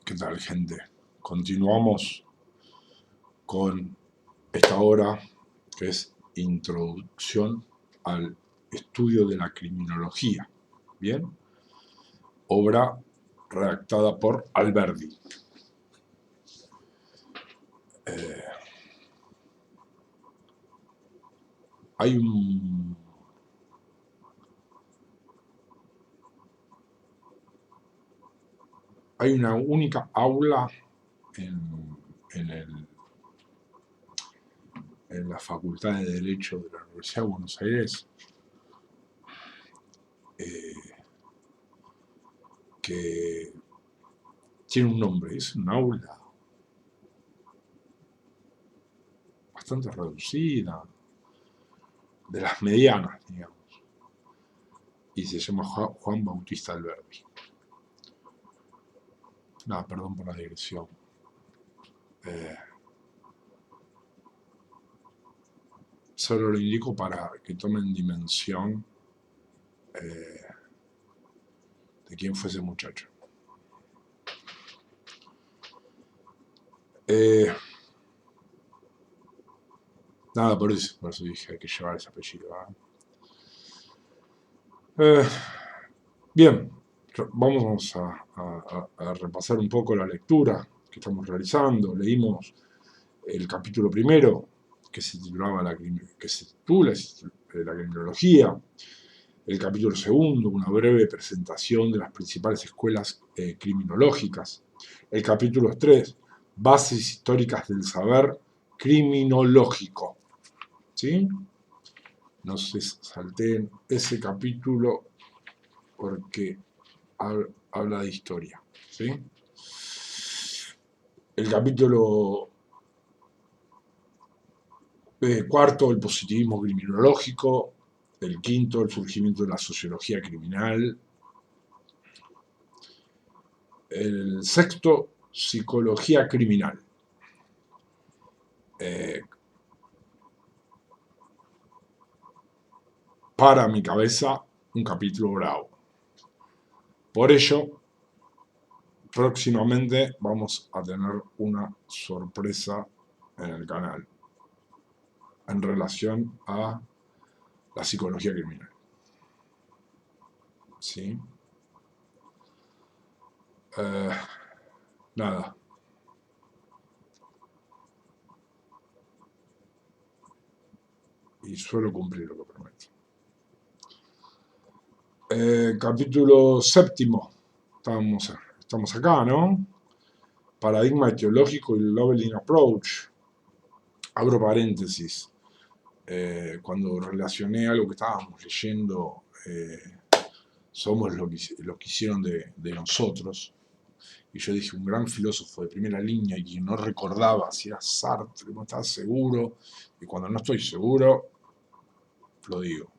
¿Qué tal, gente? Continuamos con esta obra que es Introducción al estudio de la criminología. Bien, obra redactada por Alberdi. Hay una única aula en la Facultad de Derecho de la Universidad de Buenos Aires que tiene un nombre, es un aula bastante reducida, de las medianas, digamos, y se llama Juan Bautista Alberdi. Nada, perdón por la digresión. Solo lo indico para que tomen dimensión de quién fue ese muchacho. Nada, por eso dije hay que llevar ese apellido. Bien, vamos a repasar un poco la lectura que estamos realizando. Leímos el capítulo primero, que se titula la criminología. El capítulo segundo, una breve presentación de las principales escuelas criminológicas. El capítulo 3, bases históricas del saber criminológico. ¿Sí? No se salteen ese capítulo porque habla de historia. ¿Sí? El capítulo cuarto, el positivismo criminológico. El quinto, el surgimiento de la sociología criminal. El sexto, psicología criminal. Para mi cabeza, un capítulo bravo. Por ello, próximamente vamos a tener una sorpresa en el canal en relación a la psicología criminal. ¿Sí? Nada. Y suelo cumplir lo que prometo. Capítulo séptimo. Estamos acá, ¿no? Paradigma etiológico y Leveling Approach. Abro paréntesis. Cuando relacioné algo que estábamos leyendo, somos lo que hicieron de nosotros, y yo dije, un gran filósofo de primera línea, y no recordaba si era Sartre, no estaba seguro, y cuando no estoy seguro, lo digo.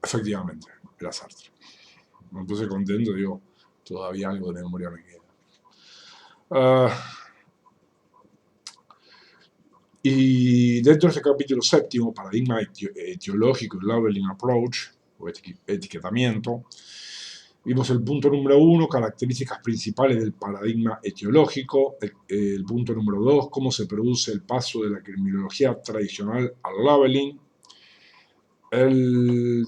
Efectivamente, era Sartre. Me puse contento, digo, todavía algo de memoria me queda. Y dentro de este capítulo séptimo, paradigma etiológico y Leveling Approach, o etiquetamiento, vimos el punto número 1, características principales del paradigma etiológico. El punto número 2, cómo se produce el paso de la criminología tradicional al leveling. El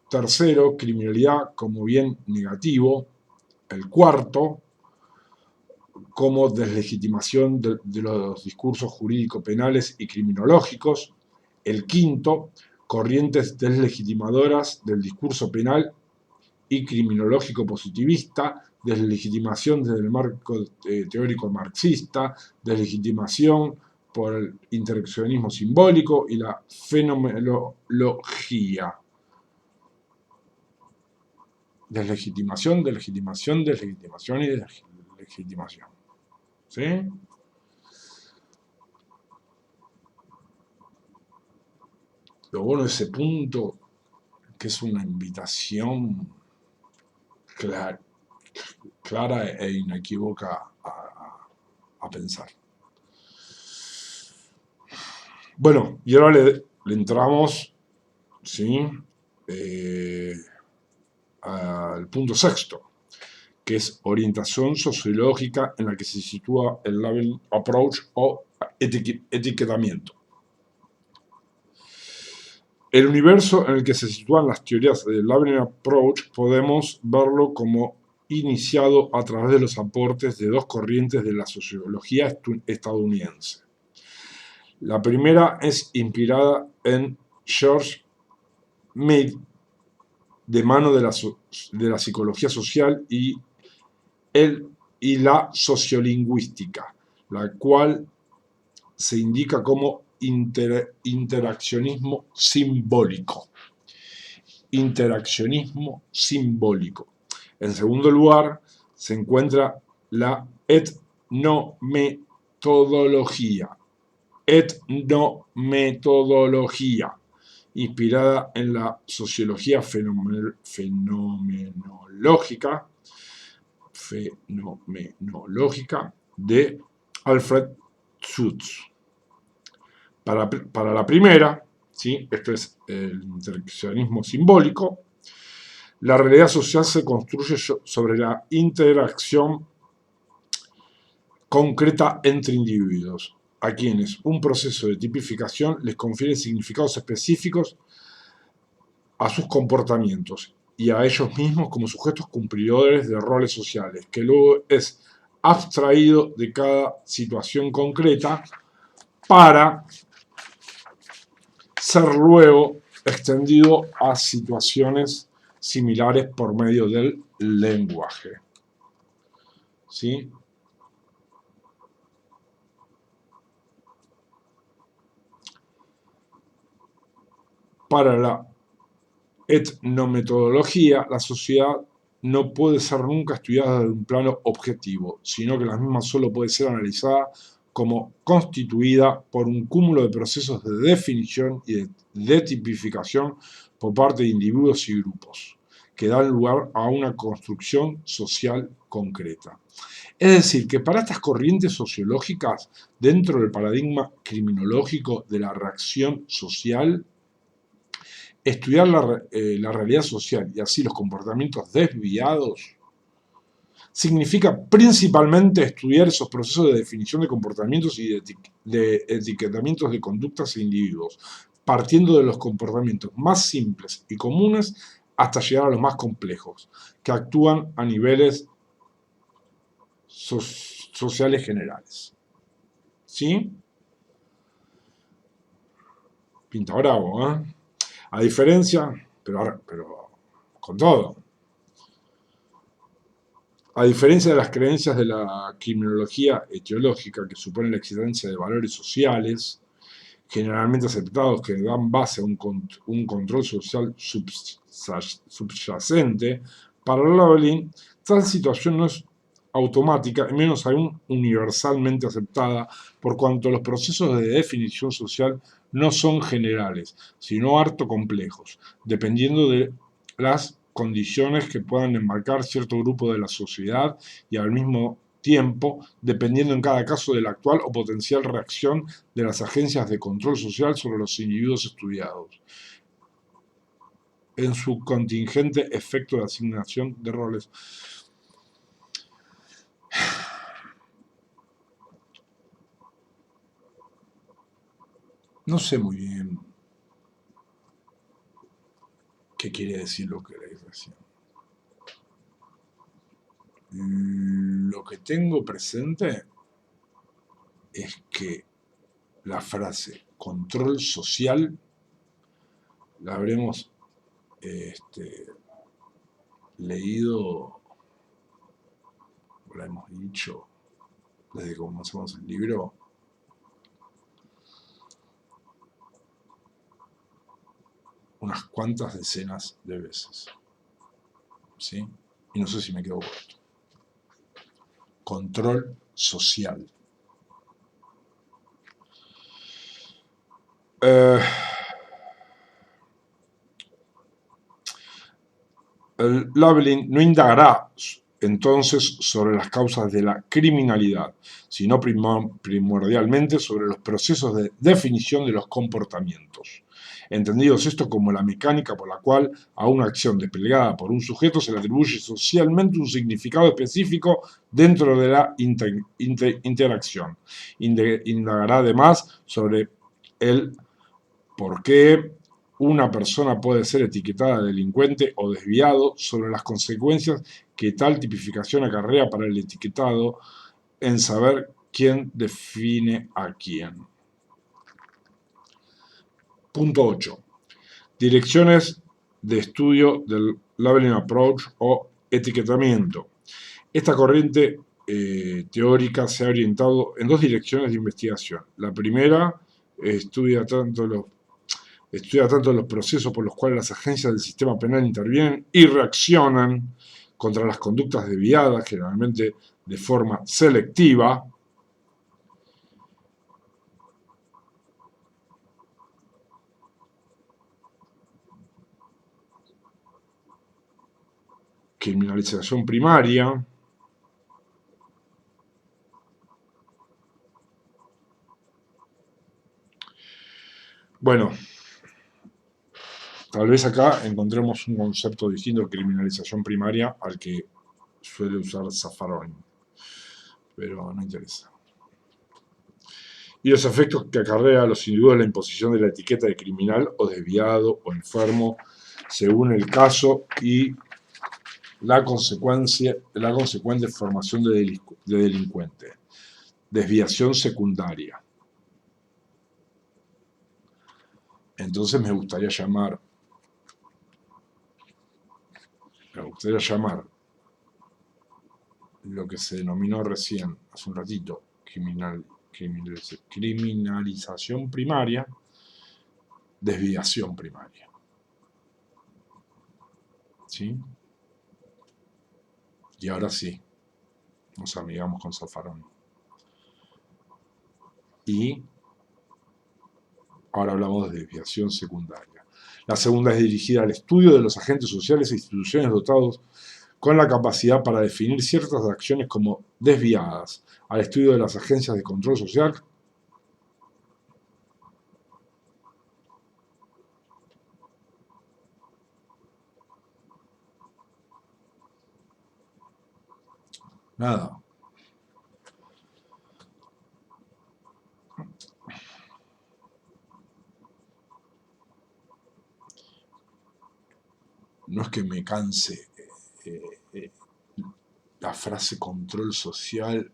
tercero, criminalidad como bien negativo. El cuarto, como deslegitimación de los discursos jurídico-penales y criminológicos. El quinto, corrientes deslegitimadoras del discurso penal y criminológico positivista, deslegitimación desde el marco teórico marxista, deslegitimación por el interaccionismo simbólico y la fenomenología. Deslegitimación, deslegitimación, deslegitimación y deslegitimación. ¿Sí? Lo bueno de ese punto, que es una invitación clara e inequívoca a pensar. Bueno, y ahora le entramos, ¿sí? Al punto sexto, que es orientación sociológica en la que se sitúa el Labeling Approach o etiquetamiento. El universo en el que se sitúan las teorías del Labeling Approach podemos verlo como iniciado a través de los aportes de dos corrientes de la sociología estadounidense. La primera es inspirada en George Mead, de mano de la psicología social y la sociolingüística, la cual se indica como interaccionismo simbólico. Interaccionismo simbólico. En segundo lugar, se encuentra la etnometodología. Etnometodología, inspirada en la sociología fenomenológica de Alfred Schutz. Para la primera, ¿sí? Esto es el interaccionismo simbólico, la realidad social se construye sobre la interacción concreta entre individuos, a quienes un proceso de tipificación les confiere significados específicos a sus comportamientos y a ellos mismos como sujetos cumplidores de roles sociales, que luego es abstraído de cada situación concreta para ser luego extendido a situaciones similares por medio del lenguaje. ¿Sí? Para la etnometodología, la sociedad no puede ser nunca estudiada desde un plano objetivo, sino que la misma solo puede ser analizada como constituida por un cúmulo de procesos de definición y de tipificación por parte de individuos y grupos, que dan lugar a una construcción social concreta. Es decir, que para estas corrientes sociológicas, dentro del paradigma criminológico de la reacción social, estudiar la realidad social y así los comportamientos desviados significa principalmente estudiar esos procesos de definición de comportamientos y de etiquetamientos de conductas e individuos, partiendo de los comportamientos más simples y comunes hasta llegar a los más complejos, que actúan a niveles sociales generales. ¿Sí? Pinta bravo, ¿eh? A diferencia, pero con todo, a diferencia de las creencias de la criminología etiológica, que supone la existencia de valores sociales, generalmente aceptados que dan base a un control social subyacente, para Labeling, tal situación no es automática y menos aún universalmente aceptada, por cuanto los procesos de definición social no son generales, sino harto complejos, dependiendo de las condiciones que puedan enmarcar cierto grupo de la sociedad y al mismo tiempo, dependiendo en cada caso de la actual o potencial reacción de las agencias de control social sobre los individuos estudiados, en su contingente efecto de asignación de roles. No sé muy bien qué quiere decir lo que leí recién. Lo que tengo presente es que la frase control social la habremos leído, la hemos dicho desde que comenzamos el libro, unas cuantas decenas de veces. ¿Sí? Y no sé si me quedo corto. Control social. El Labeling no indagará entonces sobre las causas de la criminalidad, sino primordialmente sobre los procesos de definición de los comportamientos. entendidos estos como la mecánica por la cual a una acción desplegada por un sujeto se le atribuye socialmente un significado específico dentro de la interacción. Indagará además sobre el por qué una persona puede ser etiquetada de delincuente o desviado, sobre las consecuencias que tal tipificación acarrea para el etiquetado, en saber quién define a quién. Punto 8. Direcciones de estudio del Labeling Approach o etiquetamiento. Esta corriente teórica se ha orientado en dos direcciones de investigación. La primera estudia tanto los procesos por los cuales las agencias del sistema penal intervienen y reaccionan contra las conductas desviadas, generalmente de forma selectiva. Criminalización primaria. Bueno, tal vez acá encontremos un concepto distinto de criminalización primaria al que suele usar Zaffaroni, pero no interesa. Y los efectos que acarrea a los individuos la imposición de la etiqueta de criminal o desviado o enfermo según el caso y la consecuente formación de delincuente. Desviación secundaria. Entonces me gustaría llamar lo que se denominó recién, hace un ratito, criminalización primaria, desviación primaria. ¿Sí? Y ahora sí, nos amigamos con Zaffaroni. Y ahora hablamos de desviación secundaria. La segunda es dirigida al estudio de los agentes sociales e instituciones dotados con la capacidad para definir ciertas acciones como desviadas, al estudio de las agencias de control social. Nada. No es que me canse la frase control social,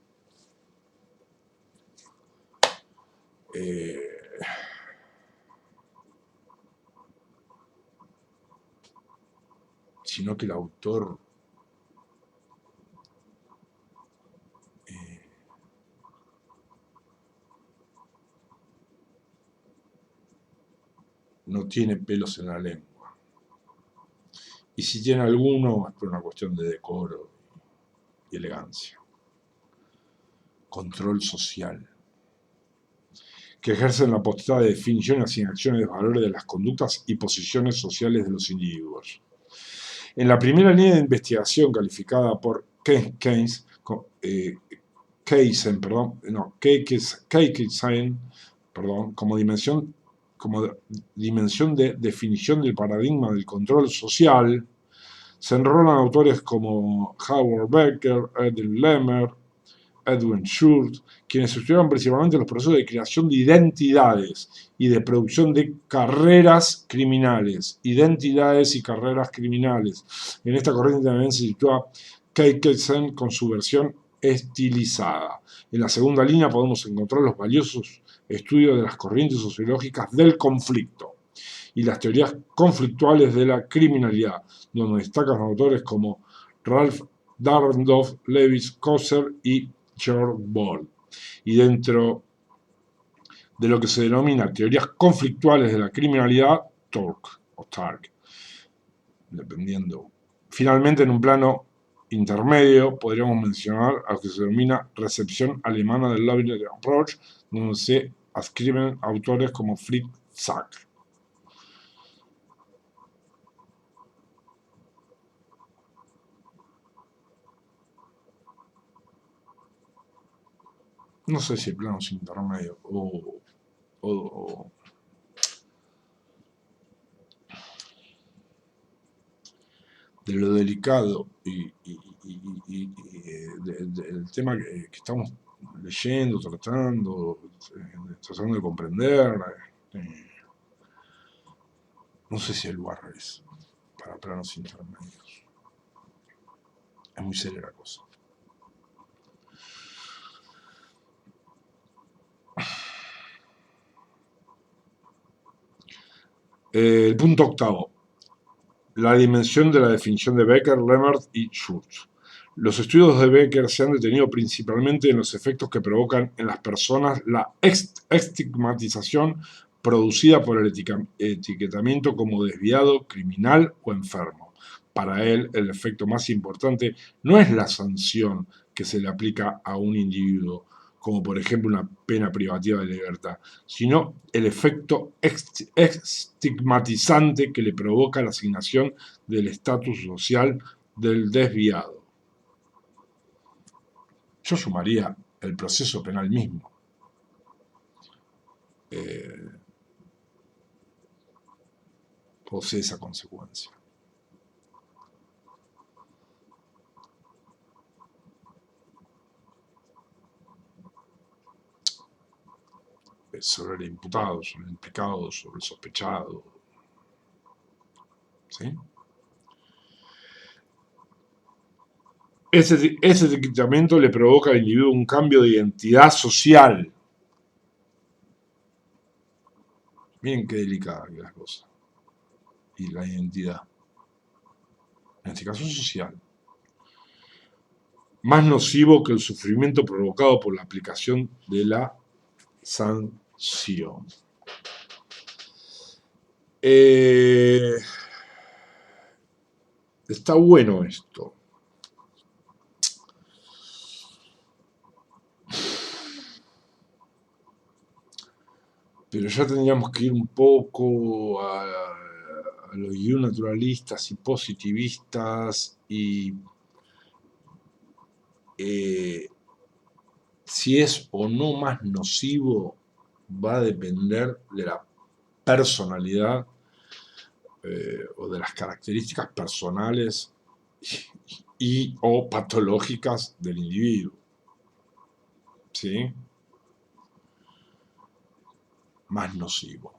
sino que el autor no tiene pelos en la lengua. Y si tiene alguno, es por una cuestión de decoro y elegancia. Control social, que ejercen la potestad de definición y asignaciones de valores de las conductas y posiciones sociales de los individuos. En la primera línea de investigación calificada por Keynes, como dimensión de definición del paradigma del control social, se enrolan autores como Howard Becker, Edwin Lemmer, Edwin Schultz, quienes estudiaron principalmente los procesos de creación de identidades y de producción de carreras criminales. Identidades y carreras criminales. En esta corriente también se sitúa Keynes con su versión estilizada. En la segunda línea podemos encontrar los valiosos estudios de las corrientes sociológicas del conflicto y las teorías conflictuales de la criminalidad, donde destacan autores como Ralph Dahrendorf, Lewis Kosser y George Ball. Y dentro de lo que se denomina teorías conflictuales de la criminalidad, Tark, dependiendo. Finalmente, en un plano intermedio, podríamos mencionar a lo que se denomina recepción alemana del Labeling Approach, donde se adscriben autores como Fritz Sack. No sé si planos intermedios o de lo delicado del tema que estamos leyendo, tratando de comprender. No sé si el lugar es para planos intermedios. Es muy seria la cosa. El punto octavo. La dimensión de la definición de Becker, Lemert y Schultz. Los estudios de Becker se han detenido principalmente en los efectos que provocan en las personas la estigmatización producida por el etiquetamiento como desviado, criminal o enfermo. Para él, el efecto más importante no es la sanción que se le aplica a un individuo, como por ejemplo una pena privativa de libertad, sino el efecto estigmatizante que le provoca la asignación del estatus social del desviado. Yo sumaría el proceso penal mismo. Posee esa consecuencia. Sobre el imputado, sobre el implicado, sobre el sospechado. ¿Sí? Ese etiquetamiento le provoca al individuo un cambio de identidad social. Miren qué delicada que es la cosa. Y la identidad. En este caso social. Más nocivo que el sufrimiento provocado por la aplicación de la sanción. Está bueno esto. Pero ya tendríamos que ir un poco a los naturalistas y positivistas y si es o no más nocivo va a depender de la personalidad o de las características personales y o patológicas del individuo. ¿Sí? Más nocivo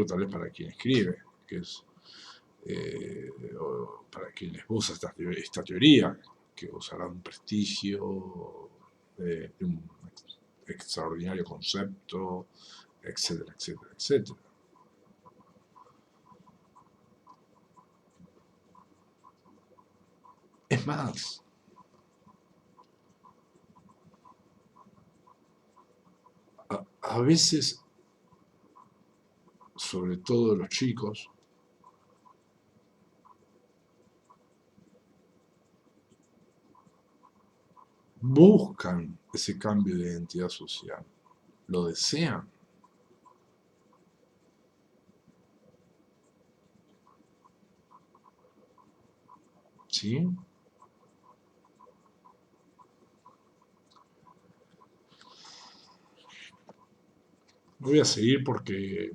tal vez para quien escribe, que es para quien les usa esta teoría, que usará un prestigio de un extraordinario concepto, etcétera, etcétera, etcétera. Es más, a veces, sobre todo los chicos, buscan ese cambio de identidad social, lo desean. ¿Sí? Voy a seguir porque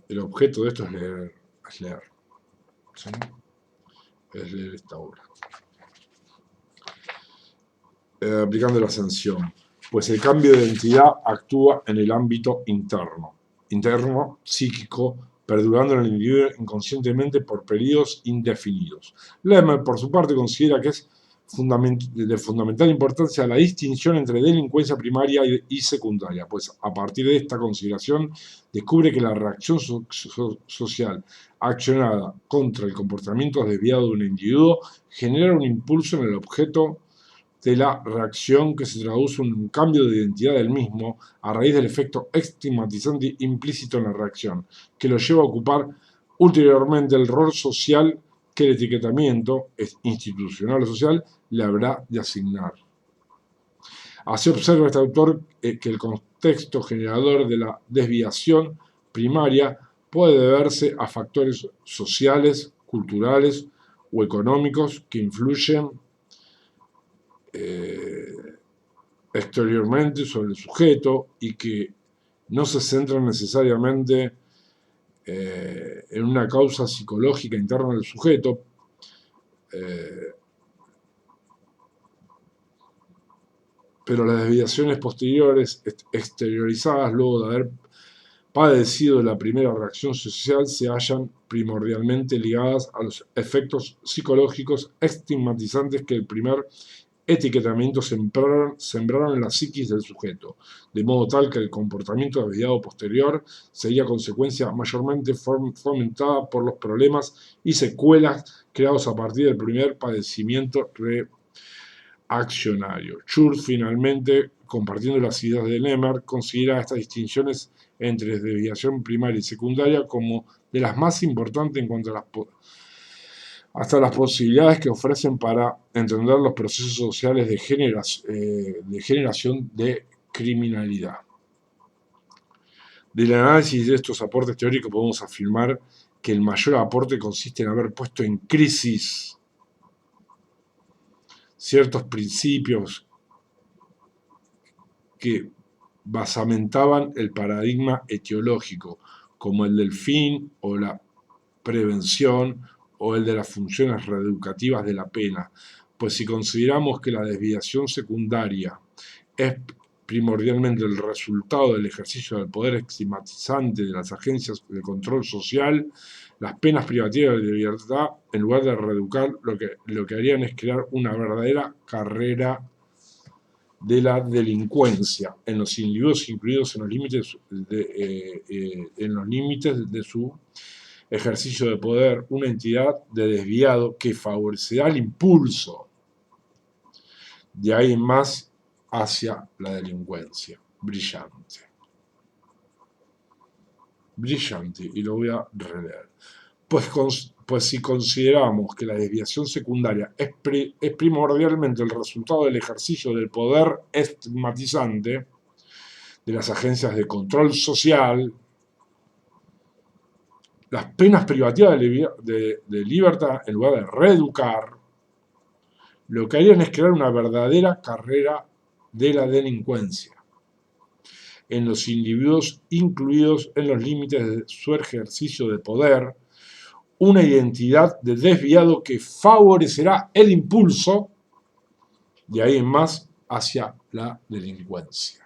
el objeto de esto es leer. ¿Sí? Es leer esta obra. Aplicando la sanción, pues el cambio de identidad actúa en el ámbito interno, psíquico, perdurando en el individuo inconscientemente por periodos indefinidos. Lemmer, por su parte, considera que es de fundamental importancia la distinción entre delincuencia primaria y secundaria, pues a partir de esta consideración descubre que la reacción social accionada contra el comportamiento desviado de un individuo genera un impulso en el objeto de la reacción que se traduce en un cambio de identidad del mismo a raíz del efecto estigmatizante implícito en la reacción, que lo lleva a ocupar ulteriormente el rol social que el etiquetamiento institucional o social le habrá de asignar. Así observa este autor que el contexto generador de la desviación primaria puede deberse a factores sociales, culturales o económicos que influyen exteriormente sobre el sujeto y que no se centran necesariamente en una causa psicológica interna del sujeto, pero las desviaciones posteriores exteriorizadas luego de haber padecido la primera reacción social se hallan primordialmente ligadas a los efectos psicológicos estigmatizantes que el primer etiquetamiento sembraron en la psiquis del sujeto, de modo tal que el comportamiento desviado posterior sería consecuencia mayormente fomentada por los problemas y secuelas creados a partir del primer padecimiento reaccionario. Schur, finalmente, compartiendo las ideas de Lemmer, considera estas distinciones entre desviación primaria y secundaria como de las más importantes en cuanto a hasta las posibilidades que ofrecen para entender los procesos sociales de generación de criminalidad. Del análisis de estos aportes teóricos podemos afirmar que el mayor aporte consiste en haber puesto en crisis ciertos principios que basamentaban el paradigma etiológico, como el del fin o la prevención o el de las funciones reeducativas de la pena, pues si consideramos que la desviación secundaria es primordialmente el resultado del ejercicio del poder estigmatizante de las agencias de control social, las penas privativas de libertad, en lugar de reeducar, lo que harían es crear una verdadera carrera de la delincuencia en los individuos incluidos en los límites de su ejercicio de poder, una entidad de desviado que favorecerá el impulso de ahí en más hacia la delincuencia. Brillante. Brillante, y lo voy a releer. Pues si consideramos que la desviación secundaria es primordialmente el resultado del ejercicio del poder estigmatizante de las agencias de control social, las penas privativas de libertad, en lugar de reeducar, lo que harían es crear una verdadera carrera de la delincuencia en los individuos incluidos en los límites de su ejercicio de poder, una identidad de desviado que favorecerá el impulso de ahí en más hacia la delincuencia.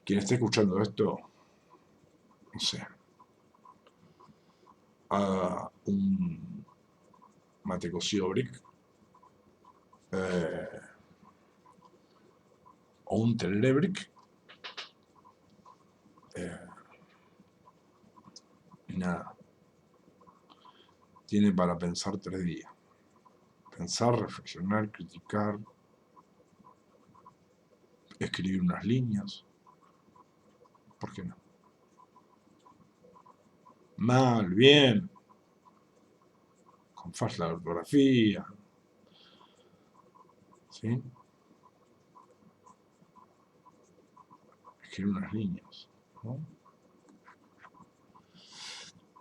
Quien esté escuchando esto, no sé, haga un mate cocido brick o un telebrick y nada, tiene para pensar 3 días. Pensar, reflexionar, criticar, escribir unas líneas. ¿Por qué no? Mal, bien, con falta de ortografía, ¿sí? Escribir unas líneas, ¿no?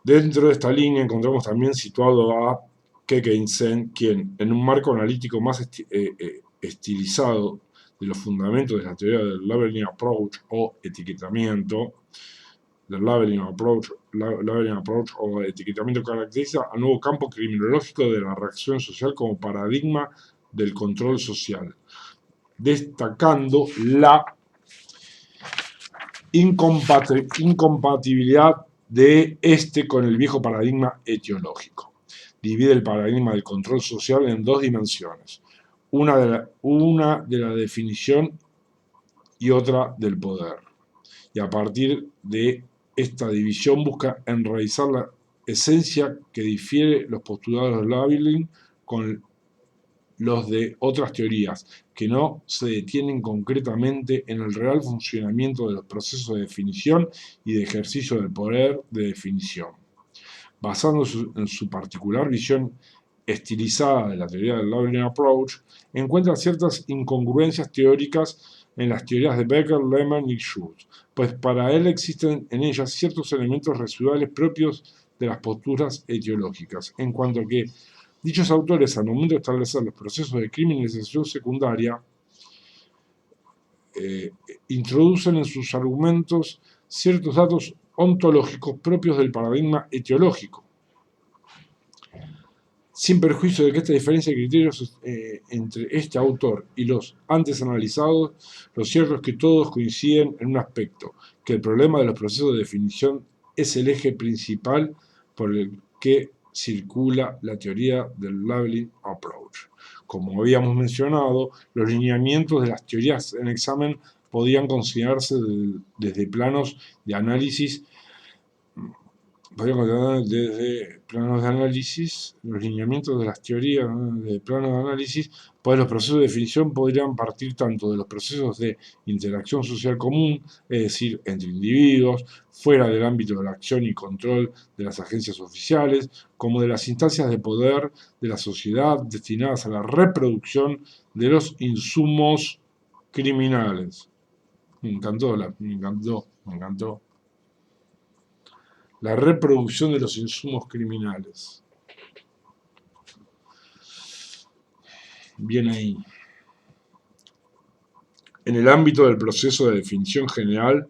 Dentro de esta línea encontramos también situado a Kekein-Sen, quien, en un marco analítico más estilizado de los fundamentos de la teoría del labeling approach o etiquetamiento, del labeling approach o etiquetamiento, caracteriza al nuevo campo criminológico de la reacción social como paradigma del control social, destacando la incompatibilidad de este con el viejo paradigma etiológico. Divide el paradigma del control social en 2 dimensiones, una de la definición y otra del poder. Y a partir de esta división busca enraizar la esencia que difiere los postulados del labeling con los de otras teorías, que no se detienen concretamente en el real funcionamiento de los procesos de definición y de ejercicio del poder de definición. Basándose en su particular visión estilizada de la teoría del labeling approach, encuentra ciertas incongruencias teóricas en las teorías de Becker, Lehmann y Schultz, pues para él existen en ellas ciertos elementos residuales propios de las posturas etiológicas, en cuanto a que dichos autores, al momento de establecer los procesos de criminalización secundaria, introducen en sus argumentos ciertos datos ontológicos propios del paradigma etiológico, sin perjuicio de que esta diferencia de criterios entre este autor y los antes analizados, lo cierto es que todos coinciden en un aspecto, que el problema de los procesos de definición es el eje principal por el que circula la teoría del labeling approach. Como habíamos mencionado, los lineamientos de las teorías en examen podían considerarse desde planos de análisis desde planos de análisis, los lineamientos de las teorías de planos de análisis, pues los procesos de definición podrían partir tanto de los procesos de interacción social común, es decir, entre individuos, fuera del ámbito de la acción y control de las agencias oficiales, como de las instancias de poder de la sociedad destinadas a la reproducción de los insumos criminales. Me encantó. La reproducción de los insumos criminales. Bien ahí. En el ámbito del proceso de definición general,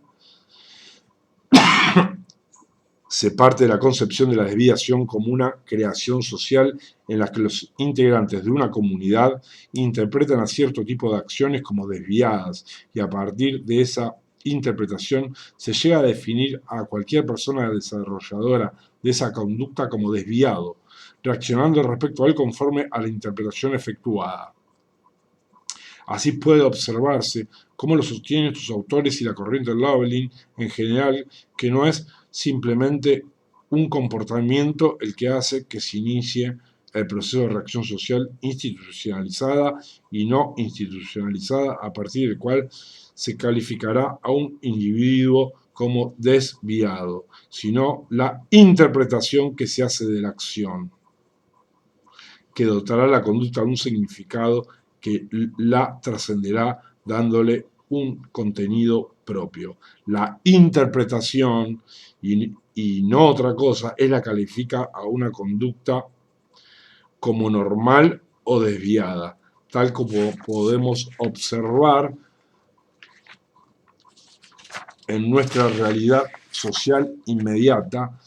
se parte de la concepción de la desviación como una creación social en la que los integrantes de una comunidad interpretan a cierto tipo de acciones como desviadas, y a partir de esa interpretación se llega a definir a cualquier persona desarrolladora de esa conducta como desviado, reaccionando respecto a él conforme a la interpretación efectuada. Así puede observarse, como lo sostienen sus autores y la corriente del labeling en general, que no es simplemente un comportamiento el que hace que se inicie el proceso de reacción social institucionalizada y no institucionalizada, a partir del cual se calificará a un individuo como desviado, sino la interpretación que se hace de la acción, que dotará la conducta de un significado que la trascenderá dándole un contenido propio. La interpretación, y no otra cosa, es la que califica a una conducta como normal o desviada, tal como podemos observar en nuestra realidad social inmediata,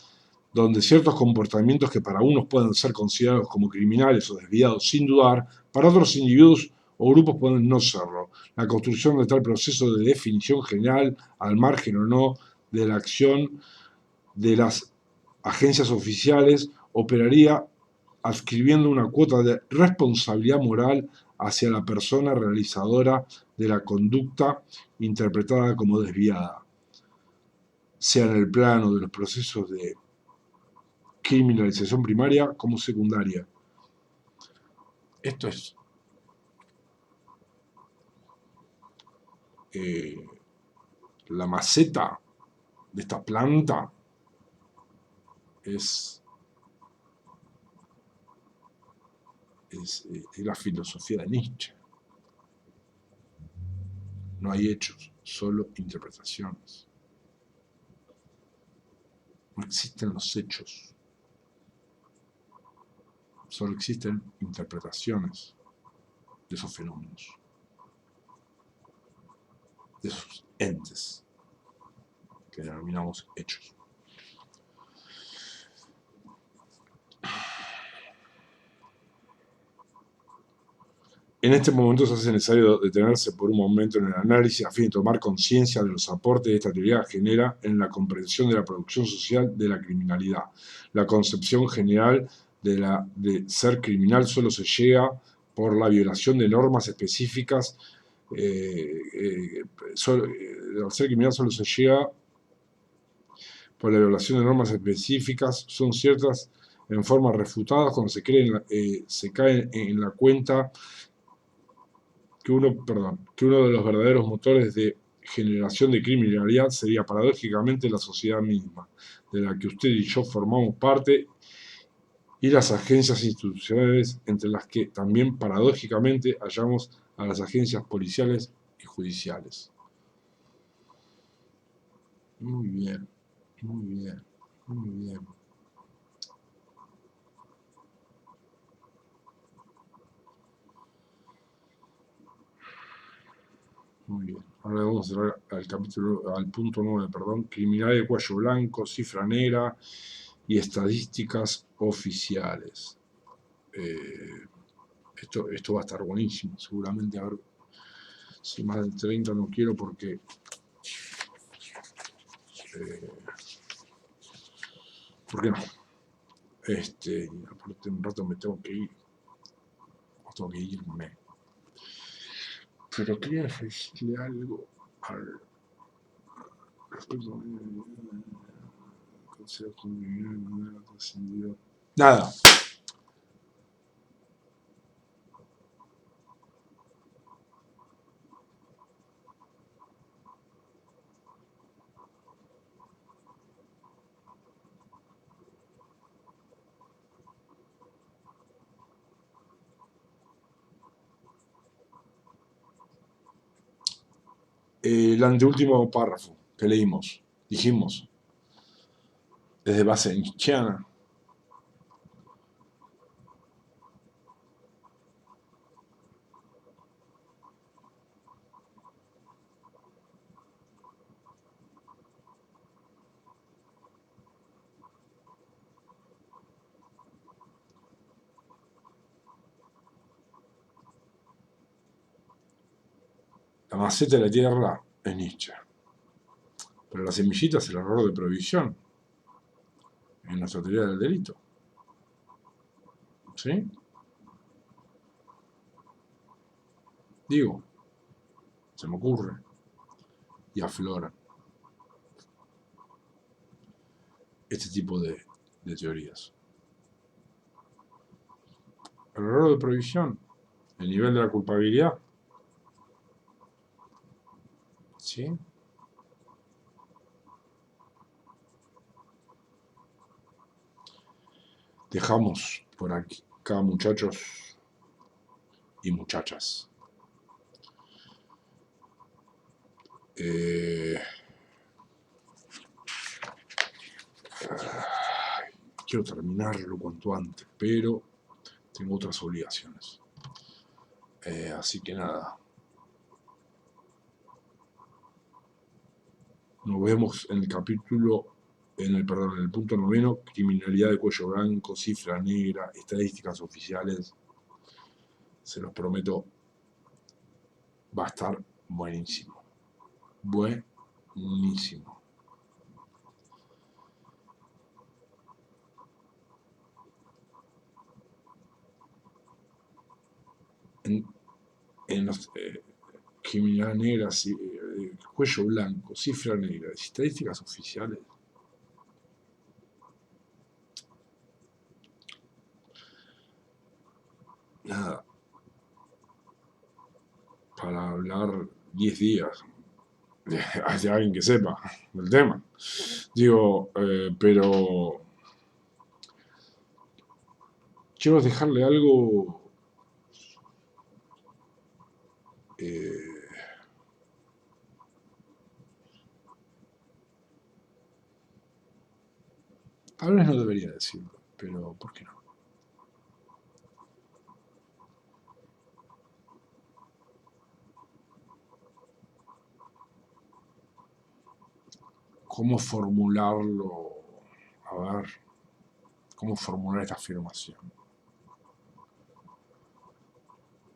donde ciertos comportamientos que para unos pueden ser considerados como criminales o desviados sin dudar, para otros individuos o grupos pueden no serlo. La construcción de tal proceso de definición general, al margen o no de la acción de las agencias oficiales, operaría adscribiendo una cuota de responsabilidad moral hacia la persona realizadora de la conducta interpretada como desviada, sea en el plano de los procesos de criminalización primaria como secundaria. Esto es la maceta de esta planta es la filosofía de Nietzsche. No hay hechos, solo interpretaciones. No existen los hechos, solo existen interpretaciones de esos fenómenos, de esos entes que denominamos hechos. En este momento se hace necesario detenerse por un momento en el análisis a fin de tomar conciencia de los aportes que esta teoría genera en la comprensión de la producción social de la criminalidad. La concepción general de ser criminal solo se llega por la violación de normas específicas. Al ser criminal solo se llega por la violación de normas específicas, son ciertas en forma refutada cuando se cae en la cuenta que uno de los verdaderos motores de generación de criminalidad sería paradójicamente la sociedad misma, de la que usted y yo formamos parte, y las agencias institucionales, entre las que también paradójicamente hallamos a las agencias policiales y judiciales. Muy bien, muy bien, muy bien. Muy bien. Ahora vamos a entrar al capítulo, al punto 9, perdón. Criminal de cuello blanco, cifra negra y estadísticas oficiales. Esto va a estar buenísimo, seguramente. A ver si más de 30 no quiero porque ¿por qué no? Aparte un rato me tengo que ir. O tengo que irme. Pero quería decirle algo al respecto consejo criminal trascendido. Nada. El anteúltimo párrafo que leímos, dijimos, desde base nietzscheana. La maceta de la tierra es Nietzsche. Pero la semillita es el error de prohibición en nuestra teoría del delito. ¿Sí? Digo, se me ocurre y aflora este tipo de teorías. El error de prohibición, el nivel de la culpabilidad. ¿Sí? Dejamos por acá, muchachos y muchachas. Quiero terminarlo cuanto antes, pero tengo otras obligaciones. Así que nada. Nos vemos en el capítulo, en el punto 9, criminalidad de cuello blanco, cifra negra, estadísticas oficiales. Se los prometo, va a estar buenísimo. Buenísimo. En los criminalidad negra, cuello blanco, cifra negra, estadísticas oficiales. Nada. Para hablar 10 días. Hay alguien que sepa del tema. Digo, pero quiero dejarle algo tal vez no debería decirlo, pero ¿por qué no? ¿Cómo formularlo? A ver, ¿cómo formular esta afirmación?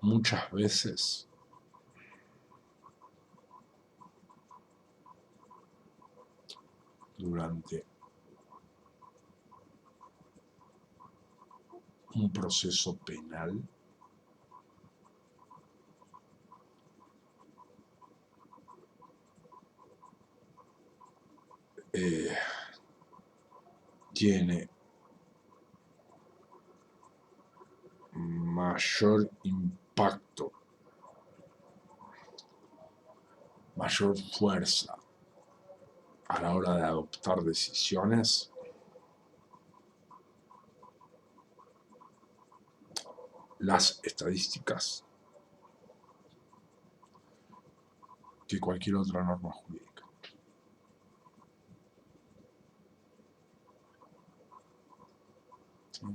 Muchas veces durante un proceso penal tiene mayor impacto, mayor fuerza a la hora de adoptar decisiones las estadísticas que cualquier otra norma jurídica. ¿Sí?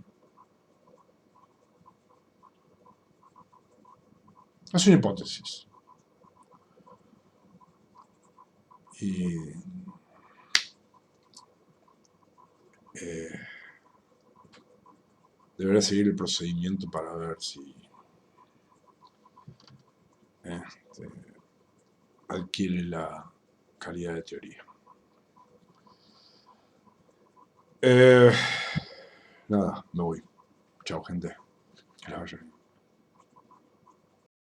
Es una hipótesis. Y deberá seguir el procedimiento para ver si adquiere la calidad de teoría. Nada, me voy. Chao, gente.